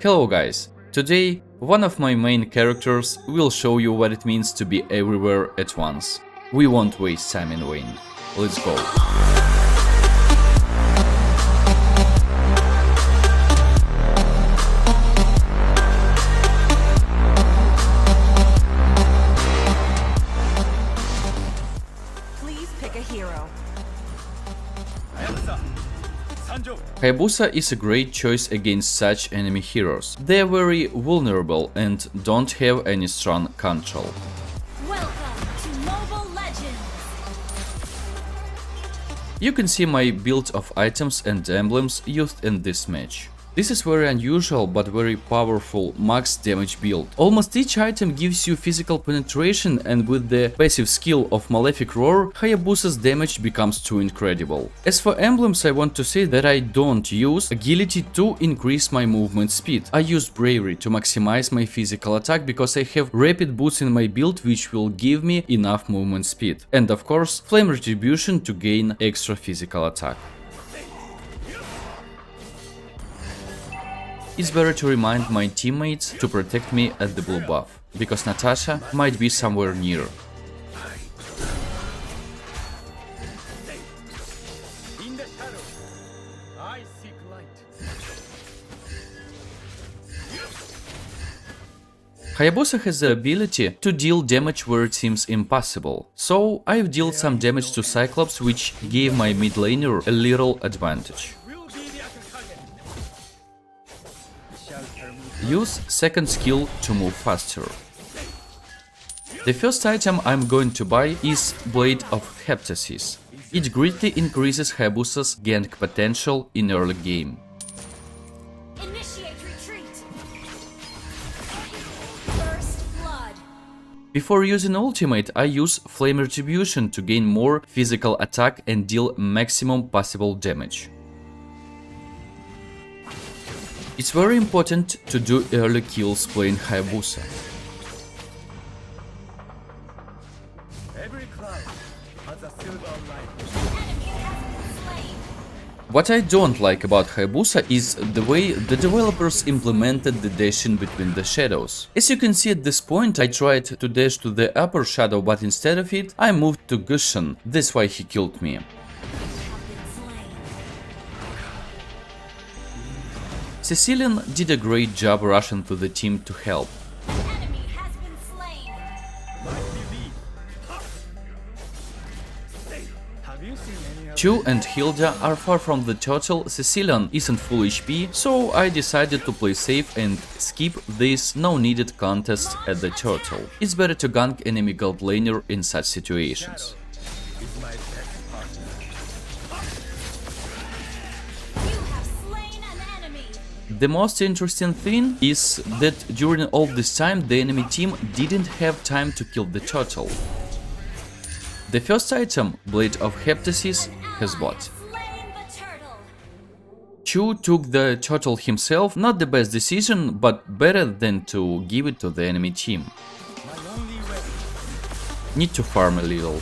Hello guys, today one of my main characters will show you what it means to be everywhere at once. We won't waste time in vain. Let's go. Please pick a hero. Hayabusa is a great choice against such enemy heroes. They are very vulnerable and don't have any strong control. Welcome to Mobile Legends! You can see my build of items and emblems used in this match. This is very unusual but very powerful max damage build. Almost each item gives you physical penetration, and with the passive skill of Malefic Roar, Hayabusa's damage becomes too incredible. As for emblems, I want to say that I don't use Agility to increase my movement speed. I use Bravery to maximize my physical attack because I have Rapid Boots in my build, which will give me enough movement speed. And of course, Flame Retribution to gain extra physical attack. It's better to remind my teammates to protect me at the blue buff, because Natasha might be somewhere near. Hayabusa has the ability to deal damage where it seems impossible, so I've dealt some damage to Cyclops, which gave my mid laner a little advantage. Use second skill to move faster. The first item I'm going to buy is Blade of Heptasis. It greatly increases Hayabusa's gank potential in early game. Initiate retreat! First blood! Before using ultimate, I use Flame Retribution to gain more physical attack and deal maximum possible damage. It's very important to do early kills playing Hayabusa. What I don't like about Hayabusa is the way the developers implemented the dashing between the shadows. As you can see at this point, I tried to dash to the upper shadow, but instead of it, I moved to Gusion. That's why he killed me. Cecilian did a great job rushing to the team to help. Enemy has been slain! Chu and Hilda are far from the turtle. Cecilian isn't full HP, so I decided to play safe and skip this no-needed contest at the turtle. It's better to gank enemy gold laner in such situations. The most interesting thing is that during all this time the enemy team didn't have time to kill the turtle. The first item, Blade of Heptasis, has bought. Chu took the turtle himself, not the best decision, but better than to give it to the enemy team. Need to farm a little.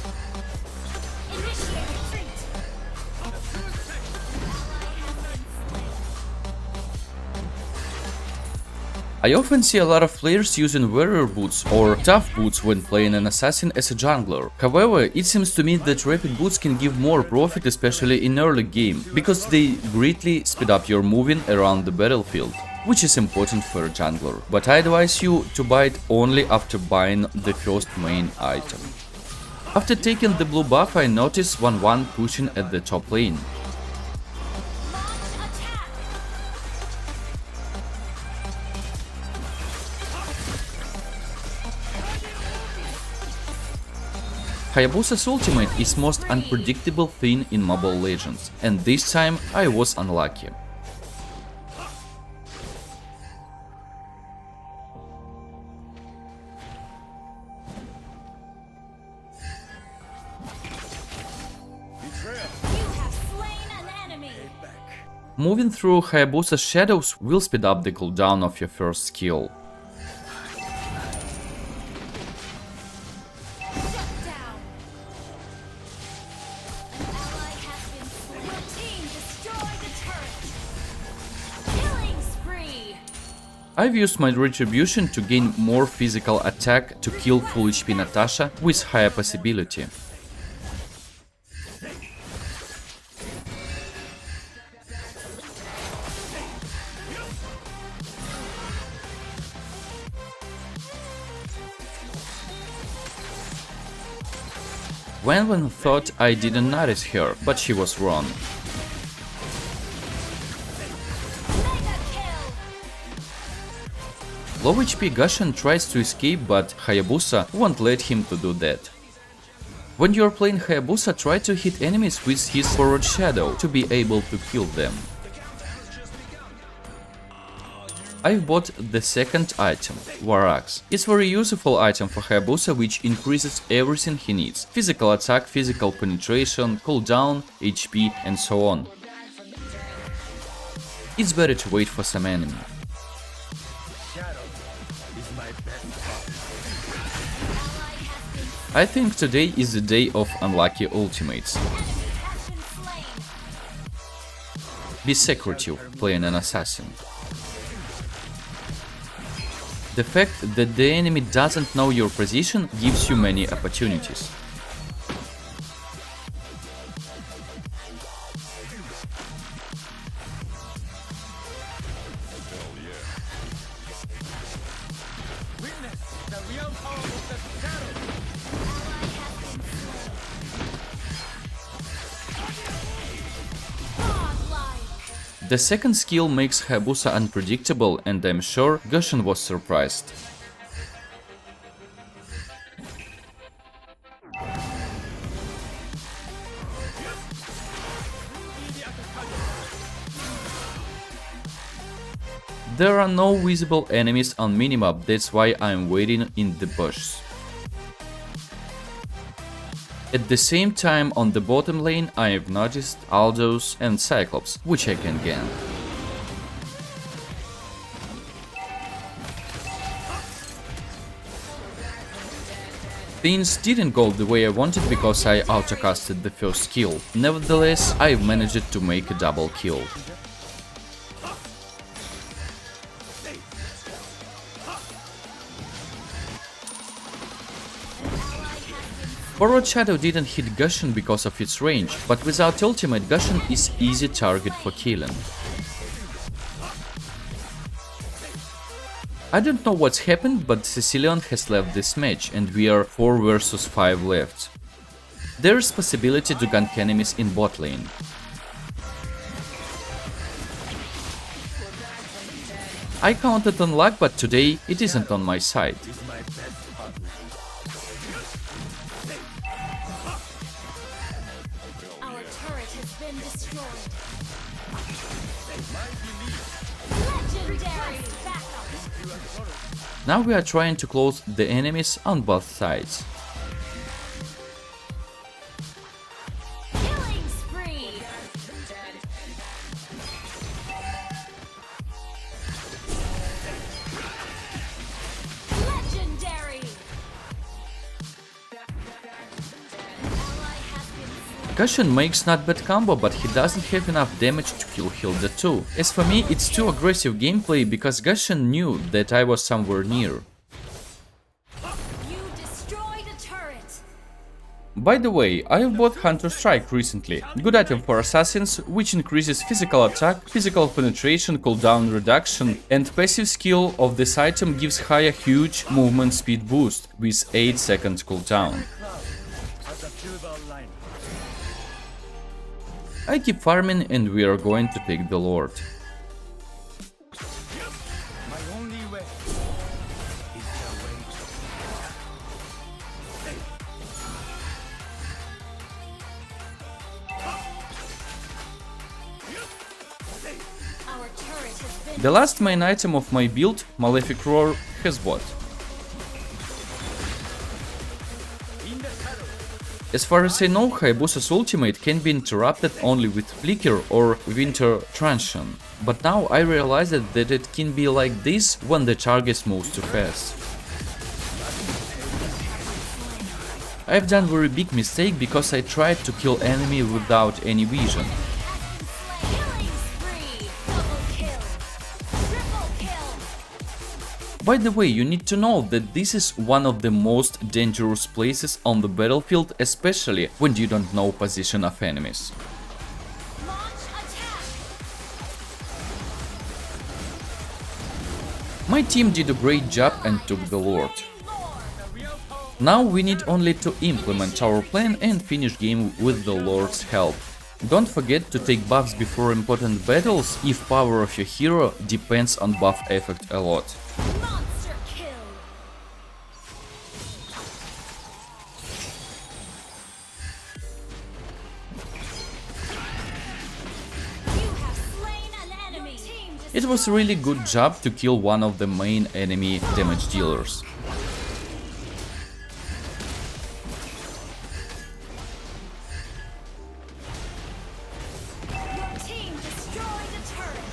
I often see a lot of players using warrior boots or tough boots when playing an assassin as a jungler. However, it seems to me that rapid boots can give more profit, especially in early game, because they greatly speed up your moving around the battlefield, which is important for a jungler. But I advise you to buy it only after buying the first main item. After taking the blue buff, I noticed 1-1 pushing at the top lane. Hayabusa's ultimate is most unpredictable thing in Mobile Legends, and this time I was unlucky. Moving through Hayabusa's shadows will speed up the cooldown of your first skill. I've used my retribution to gain more physical attack to kill full HP Natasha with higher possibility. Wenwen thought I didn't notice her, but she was wrong. Mega kill. Low HP Gusion tries to escape, but Hayabusa won't let him to do that. When you're playing Hayabusa, try to hit enemies with his forward shadow to be able to kill them. I've bought the second item, War Axe. It's a very useful item for Hayabusa, which increases everything he needs: physical attack, physical penetration, cooldown, HP and so on. It's better to wait for some enemy. I think today is the day of unlucky ultimates. Enemy has been slain. Be secretive, playing an assassin. The fact that the enemy doesn't know your position gives you many opportunities. Godlike. The second skill makes Hayabusa unpredictable, and I'm sure Gusion was surprised. There are no visible enemies on minimap, that's why I'm waiting in the bushes. At the same time, on the bottom lane, I've noticed Aldous and Cyclops, which I can gain. Things didn't go the way I wanted because I autocasted the first skill. Nevertheless, I've managed to make a double kill. Forward Shadow didn't hit Gusion because of its range, but without ultimate, Gusion is easy target for killing. I don't know what's happened, but Sicilian has left this match and we are 4 versus 5 left. There is possibility to gank enemies in bot lane. I counted on luck, but today it isn't on my side. Our turret has been destroyed. Legendary backup. Now we are trying to close the enemies on both sides. Killing spree. Legendary. Ally has been slain. Gusion makes not bad combo, but he doesn't have enough damage to kill Hilda too. As for me, it's too aggressive gameplay because Gusion knew that I was somewhere near. You destroyed a turret. By the way, I have bought Hunter Strike recently. Good item for assassins, which increases physical attack, physical penetration, cooldown reduction, and passive skill of this item gives Haya huge movement speed boost with 8 seconds cooldown. I keep farming and we are going to take the Lord. Our turret has been The last main item of my build, Malefic Roar, has bought. As far as I know, Hayabusa's ultimate can be interrupted only with Flicker or Winter Truncheon, but now I realized that it can be like this when the target moves too fast. I've done very big mistake because I tried to kill enemy without any vision. killing spree. Double kill. Triple kill. By the way, you need to know that this is one of the most dangerous places on the battlefield, especially when you don't know position of enemies. Launch attack. My team did a great job and took the Lord. Lord. Now we need only to implement our plan and finish game with the Lord's help. Don't forget to take buffs before important battles if power of your hero depends on buff effect a lot. Monster kill. You have slain an enemy. It was a really good job to kill one of the main enemy damage dealers. Your team destroyed a turret.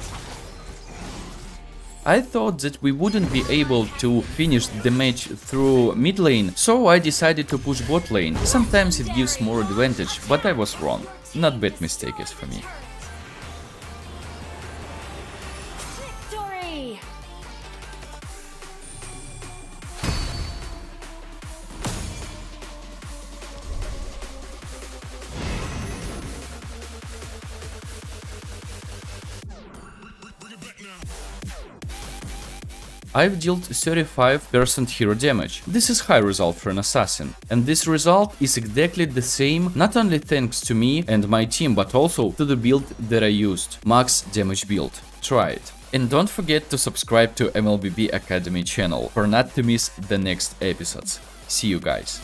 I thought that we wouldn't be able to finish the match through mid lane, so I decided to push bot lane. Sometimes it gives more advantage, but I was wrong. Not bad mistake as for me. Victory. I've dealt 35% hero damage. This is high result for an assassin. And this result is exactly the same, not only thanks to me and my team, but also to the build that I used, max damage build. Try it. And don't forget to subscribe to MLBB Academy channel for not to miss the next episodes. See you guys.